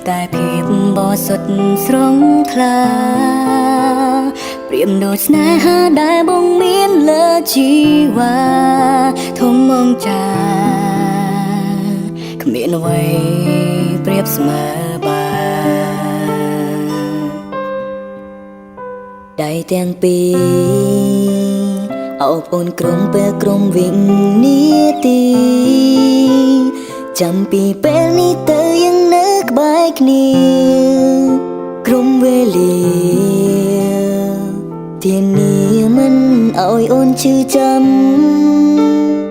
តែភាពបរិសុទ្ធស្រង់ថ្លាប្រៀមដូចស្នេហាដែលបងមានលើជីវ៉ាធំមងចាគ្មានអ្វីប្រៀបស្មើបានដៃទាំងពីរអោបអូនក្រុមពេលក្រុមវិញនាទីចាំពីពេលនេះទៅยังនៅក្បែរគ្នាក្រុមវេលាធានាមិនឲ្យអូនឈឺចាំ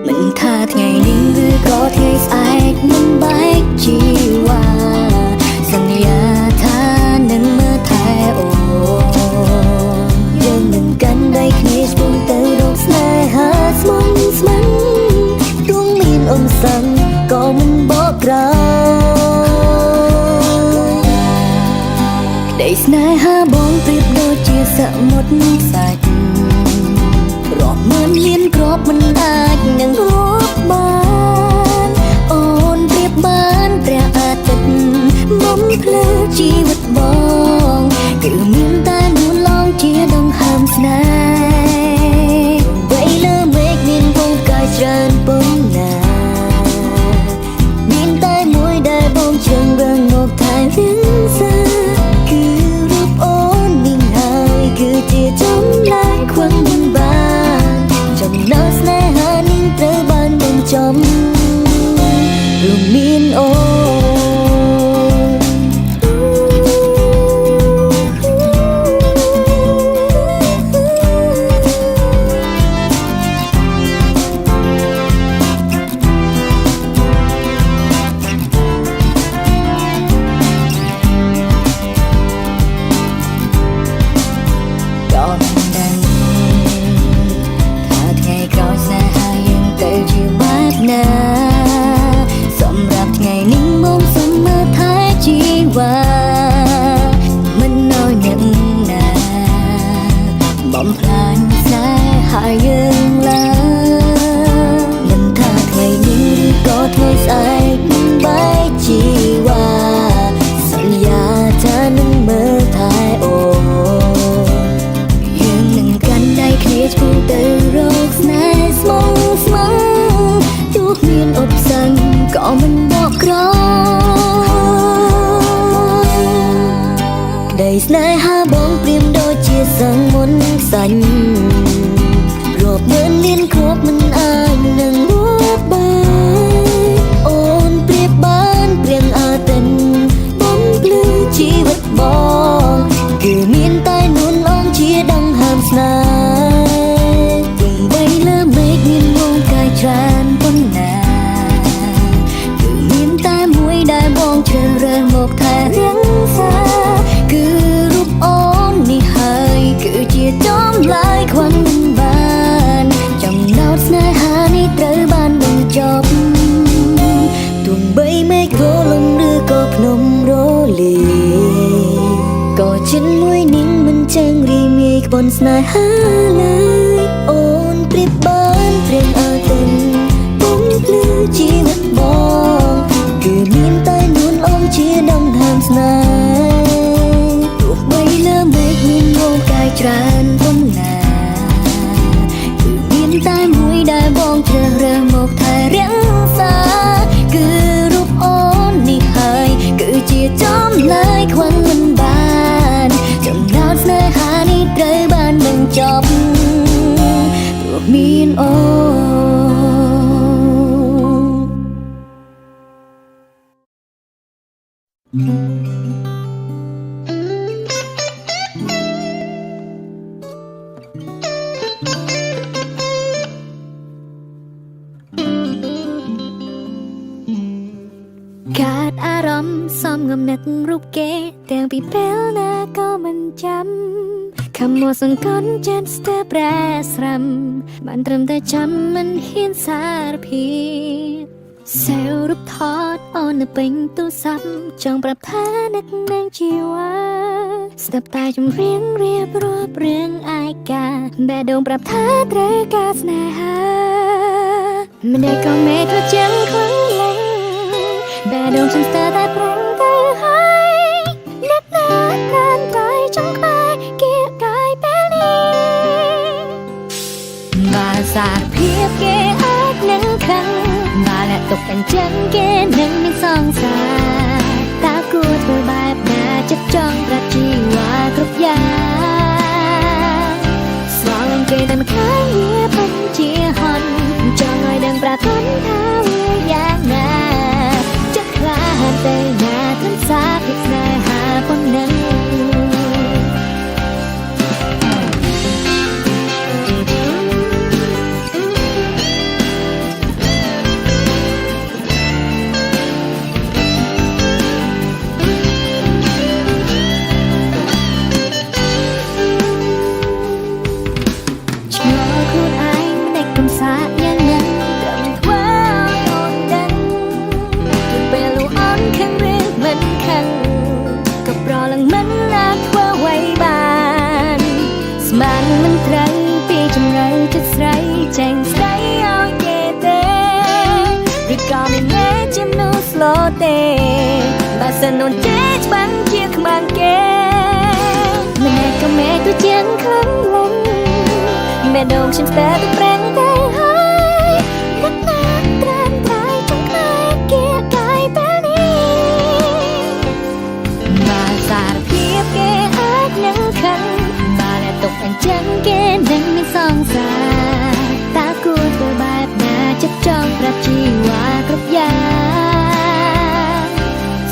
មិនថាថ្ងៃនេះឬក៏ថ្ងៃស្អែកមិនបែកជីវ៉ាសន្យាថានឹងមើលថែអូនយើងនឹងកាន់ដៃគ្នាឆ្ពោះទៅរកស្នេហាស្មងស្ម័គ្រទោះមានអង្សាំក៏មិនបកក្រោយក្តីស្នេហាបងប្រៀបដូចជាសមុទ្រសាច់រាប់ម៉ឺនលានគ្រាប់មិនអាចនឹងរាប់បានអូនប្រៀបបានព្រះអាទិត្យបំភ្លឺជីវិតបងគឺមានតែនួនឡងជាដង្ហើមស្នេហ៍វ័យលើមេឃមានពងកាយច្រើនពំណាមានតែមួយដែលបងជើងរងមកថែរៀងសាគឺរូបអូននេះហើយគឺជាចម្លែកខ្វឹងមិនបានចំណងស្នេហានេះត្រូវបានបញ្ចប់រួមមានអូនសម្រាប់ថ្ងៃនេះមកសុំមើលថែជីវ៉ាមិនឲ្យអ្នកណាបំផ្លាញស្នេហាយើងឡើយមិនថាថ្ងៃនេះក៏ថ្ងៃស្អែកនឹងបែកជីវ៉ាសន្យាថានឹងមើលថែអូនយើងនឹងកាន់ដៃគ្នាឆ្ពោះទៅរកស្នេហ៍ស្មងស្ម័គ្រទោះមានឧបសគ្គក៏មិនបកក្រោយក្តីស្នេហាបងប្រៀបដូចជាសង្ឃមុនខ្សាញ់រាប់ម៉ឺនលានគ្រាប់មិនអាចនឹងរាប់បានអូនប្រៀបបានព្រៀងអាទិត្យបំភ្លឺជីវិតបងគឺមានតែនួនឡងជាដង្ហើមស្នេហ៍ទង្បីលើមេឃមានងងកាយច្រើនប៉ុណ្ណាដែលបងជ្រើសរើសមកថែរៀងសាគឺរូបអូននេះហើយគឺជាចម្លើយខ្វឹងមិនបានចំណោទស្នេហានេះត្រូវបានបញ្ចប់ទោះបីមេឃរលំឬក៏ភ្នំរលាក៏ចិនមួយនាងមិនចឹងរីមាយក្បន់ស្នេហាឡើយអូនប្រៀបបានព្រៀងអាទិត្យបំភ្លឺជីវិតបងគឺមានតែនួនអមជាដង្ហើមស្នេហ៍ទោះបីលើមេឃមានងងកាយច្រើនប៉ុណ្ណាគឺមានតែមួយដែលបងជ្រើសរើសមកថែរៀងសាគឺរូបអូននេះហើយគឺជាចម្លើយខ្វឹងមិនបានចំណោទស្នេហានេះត្រូវបានបញ្ចប់ព្រោះមានអូកើតអារម្មណ៍សំងំនឹករូបគេទាំងពីពេលណាក៏មិនចាំខំមកសង្កត់ចិត្តស្ទើរប្រែស្រាំបានត្រឹមតែចាំមិនហ៊ានសារភាពសេវរូបថតអូននៅពេញទូរស័ព្ទចង់ប្រាប់ថានឹកនឹងជីវ៉ាស្ដាប់តែចម្រៀងរៀបរាប់រឿងឯកាបែរដូងប្រាប់ថាត្រូវការស្នេហាម្នាក់ក៏មេធ្វើចឹងខ្លាំងឡើងបែរដូងខ្ញុំស្ទើរតែប្រឹងទៅហើយ ចឹងគេនឹងមានសង្សារតើគួរធ្វើបែបណាចិត្តចង់ប្រាប់ជីវ៉ាគ្រប់យ៉ាងស្រឡាញ់គេតែមិនឃើញវាពិតជាហន់ចង់ឲ្យដឹងប្រាថ្នាថាវាយ៉ាងណាចិត្តខ្លាចតែណាត្រឹមសារពីស្នេហាប៉ុណ្ណឹងมันត្រូវពីចម្រៅចិត្តស្រីចេញស្រីឲ្យគេទេឬក៏មានមេជាមនុស្សស្លូទេបើសិនអូនចេះច្បាំងជាខ្មាំងគេម្នាក់ក៏មេទៅជាងខ្លាំងលំមេដងខ្ញុំស្ទើរទៅប្រាំងទៅហើយទឹកណាត្រាំត្រៃចង់ខ្លាចគេកាយពេលនេះបើសារភាពគេអាចនឹងខឹងទុកអញ្ចឹងគេនឹងមានសង្សារតើគួរធ្វើបែបណាចិត្តចង់ប្រាប់ជីវ៉ាគ្រប់យ៉ាង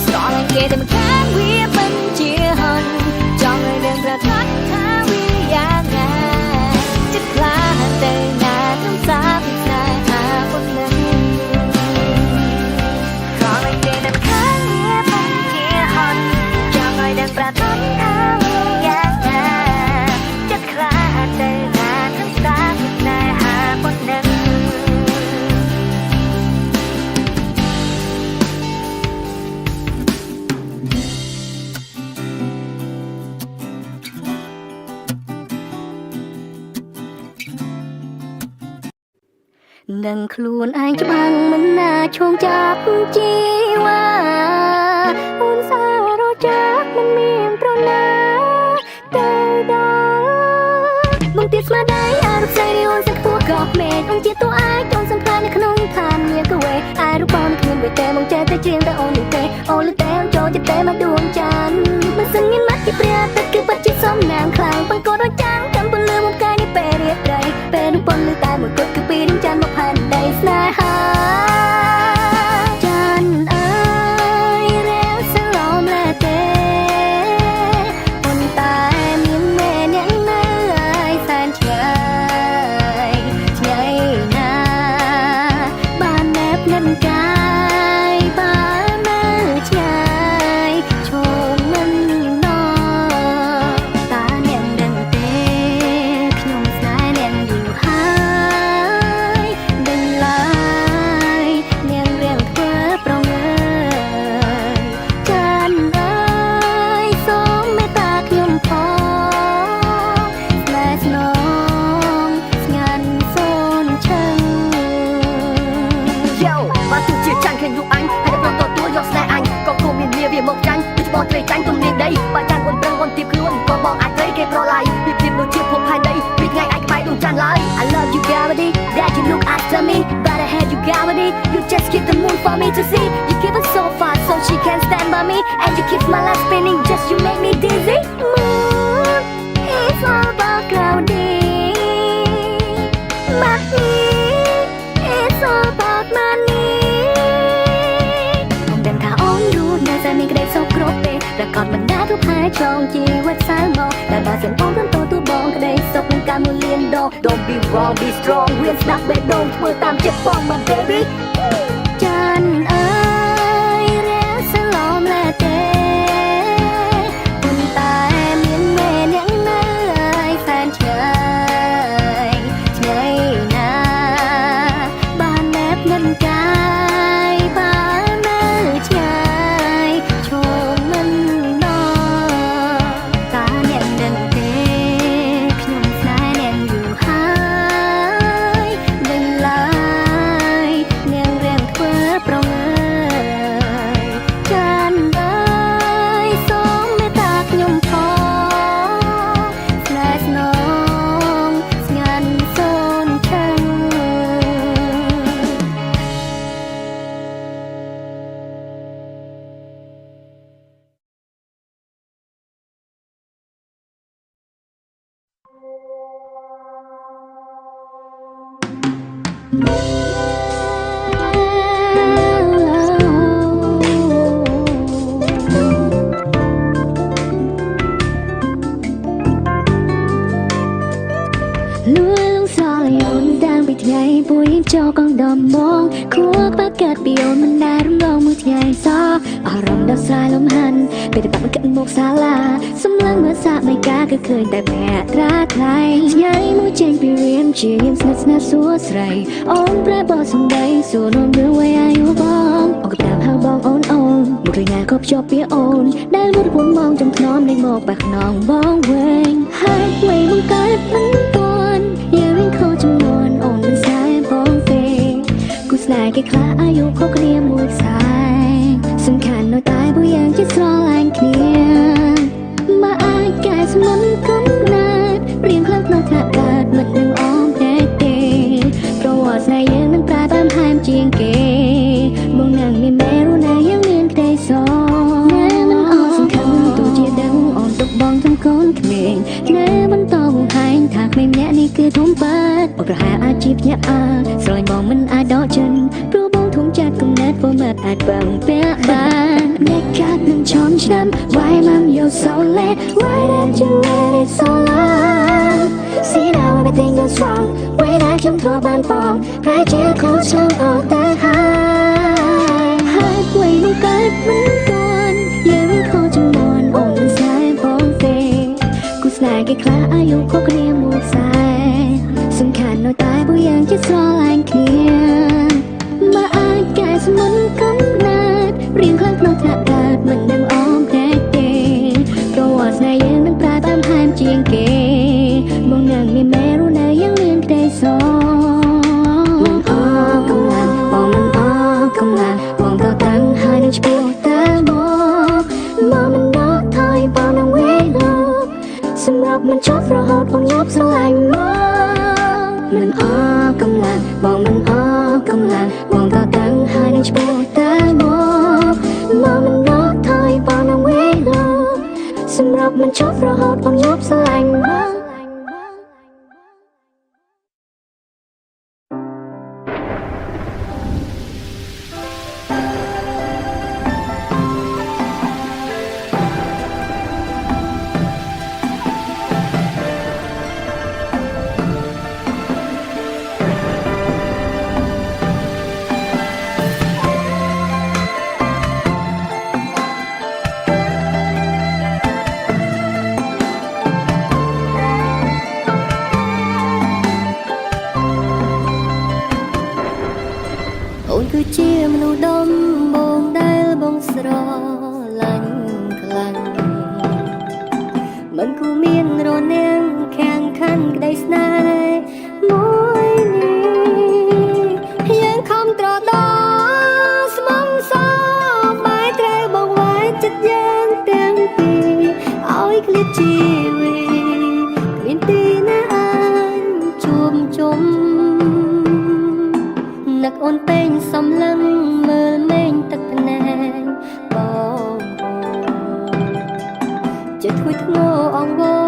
ស្រឡាញ់គេតែមិនខានវាមិនជាហន់ចង់ឲ្យដឹងប្រាថ្នាថាវាយ៉ាងណាចិត្តខ្លាចតែណាត្រឹមសារពីស្នេហាប៉ុណ្ណឹងស្រឡាញ់គេតែមិនខានវាមិនជាហន់ចង់ឲ្យដឹងប្រាថ្នាថាវាយ៉ាងណាតែណាทั้งสามนายหาบนนั้นនឹងខ្លួនឯងច្បាំងមិនណាឈោងចាប់ជីវ៉ាអូនសាររចាក់មិនមានប្រណាទៅដល់បងទៀតស្មារតីអារប្ស័យនេះអូនសឹកទួកោមេឃអូនជាតួឯកអូនសំខាន់នៅក្នុងឋានមានកវេអារូបបងគ្មានវាទេមកចេះតែច្រៀងតែអូននេះទេអូនលើតែអូនចូលចិត្តតែមកដួងច័ន្ទមិនសឹងមានមាត់ជាព្រះទឹកគឺពិតជាសំណាងខ្លាំងបង្កត់ដូចចាំងចាំពលលឺមកកាយនេះពេលរៀបរៃពេលនឹងពលលឺតែមួយគត់គឺពីនឹងច័ន្ទមកផែនដីស្នេហាច័ន្ទអើយរាំងសឡំលែទេអូនតែមានមេអ្នកណាឆ្ងាយណាបានណែបនឹងកាយបាននៅឆ្ងាយឈោងមិនណតាអ្នកដឹងទេខ្ញុំស្នេហ៍អ្នកយូរហើយដឹងឡើយអ្នករៀងធ្វើប្រងើយច័ន្ទអើយសូមមេត្តាខ្ញុំផងស្នេហ៍ស្នងបានទូជាចាញ់ឃើញរូបអញហើយតែប្រតទួយកស្នេហ៍អញក៏គួរមានមាវាមកចាញ់ដូចបងត្រីចាញ់ទុំនាងដីបើចាញ់អូនប្រឹងអូនទៀបខ្លួនក៏បងអាចត្រីគេប្រឡាយពីព្រៀបដូចជាភពផែនដីពីថ្ងៃឯងក្បែរដួងច័ន្ទឡើយ I love you gravity that you look after me but I had you gravity you just keep the moon for me to see you keep it so far so she can stand by me and you keep my life spinning just you make me dizzy moon it's all about cloudy money it's all about moneyតែមានក្តីសុខគ្រប់ទេតែក៏មិនដែលទៅផែចងជីវិតសៅមកតែបើសិនបងទៅទូបងក្តីសុខនឹងការមួយលានដង Don't be wrong be strong វាស្ដាប់បេះដូងធ្វើតាមចិត្តបង my baby ចានអើយរាសឡំលែទេប៉ុន្តែមានមេអ្នកនៅឲ្យសែនឆ្ងាយឆ្ងាយណាបានណែបនឹងកាយបាននៅឆ្ងាយឈោងមិនណតាអ្នកដឹងទេខ្ញុំស្នេហ៍អ្នកយូរហើយដឹងឡើយនាងរៀងធ្វើ លួយលងសល់យនតាំងពីថ្ងៃពួយចូលកងដំបងខួរក្បាលកើតពីអូនមិនដែលរំលងមួយថ្ងៃសោះអារម្មណ៍ដល់ស្រ័យលំហាន់ពេលតែបាក់មិនគិតមកសាលាសម្លឹងមើលសាកនៃការគឺឃើញតែភ័ក្រត្រាថ្លៃញ៉ៃមួយចេញពីរៀនជារៀនស្និទ្ធស្នាលសួរស្រីអូនប្រែបោះសំដីសួរនោមរឿងអ្វីអាយុបងអូនក៏តាមហៅបងអូនមកឃើញណាក៏ភ្ជាប់ពីអូនដែលមួយពួនមងចំថ្នមនៃមកបាក់ខ្នងបងវិញហើយអ្វីបង្កើតមិនទាន់យើងរៀងខុសចំនួនអូនមិនស្ដាយបងទេគូស្នេហ៍គេខ្លះអាយុខុសគ្នាមួយខ្សែសំខាន់នៅតែពួកយើងជាស្រឡាញ់គ្នាមកអាចកែសម្លឹងកំណាត់រៀងខ្លាំងក្នុងថ្នាក់កើតមិននឹងអមតែទេប្រវត្តិស្នេហ៍យើងនឹងប្រើតាមហែមជាងគេមកនឹងមានមេរណាយើងមានក្តីសណែមិនអត់សំខាន់ទោះជាដឹងអូនទុកបងទាំងកូនក្មេងណែបន្តបង្ហាញថាក្មេងម្នាក់នេះគឺធំបាត់អូនប្រហែលអាចជាភ្ញាក់ស្រឡាញ់បងមិនអាចដកចិនព្រោះបងធំចាស់គំនិតបងមិនអាចបើងពាក់បានអ្នកកាត់នឹងឈំឆ្នាំ Why mom you so late Why did you let it so long See now everything goes wrong ពេលដែលខ្ញុំធ្លាប់បានបងប្រែជាខុសឆ្លងអត់តែហើយអ្វីនោះកើតមិនទាន់យើងរៀងខុសចំនួនអូនមិនស្ដាយបងទេគូស្នេហ៍គេខ្លះអាយុខុសគ្នាមួយខ្សែសំខាន់នៅតែពួកយើងជាស្រឡាញ់គ្នាមកអាចកែសម្លឹងកំណាត់រៀងខ្លាំងក្នុងថ្នាក់កើតមិនដឹងអមតែទេប្រវត្តិស្នេហ៍យើងនឹងប្រើតាមហែមជាងគេមកនឹងមានមេរណាយើងមានក្តីសមិនអស់កម្លាំងបងមិនអស់កម្លាំងបងក៏តាំងហើយនឹងឈ្មោះតែមកមិនដកថយបងនឹងវេលាសម្រាប់មិនចប់រហូតបងយប់ស្រឡាញ់មកមិនអស់កម្លាំងបងមិនអស់កម្លាំងបងក៏តាំងហើយនឹងឈ្មោះតែមកមិនដកថយបងនឹងវេលាសម្រាប់មិនចប់រហូតបងយប់ស្រឡាញ់មកអូនគឺជាមនុស្សដំបងដែលបងស្រឡាញ់ខ្លាំងមិនគួរមានរនាងខាងខាន់ក្តីស្នេហ៍មួយនេះយើងខំត្រដោស្មំសបែរត្រូវបងវាយចិត្តយើងទាំងពីរឲ្យឃ្លាតជីវិតគ្មានទីណាអាចជួបជុំនឹកអូនពេញសំឡឹងមើលមេឃទឹកភ្នែកបងចិត្តធ្ងួយធ្ងរអង្វរ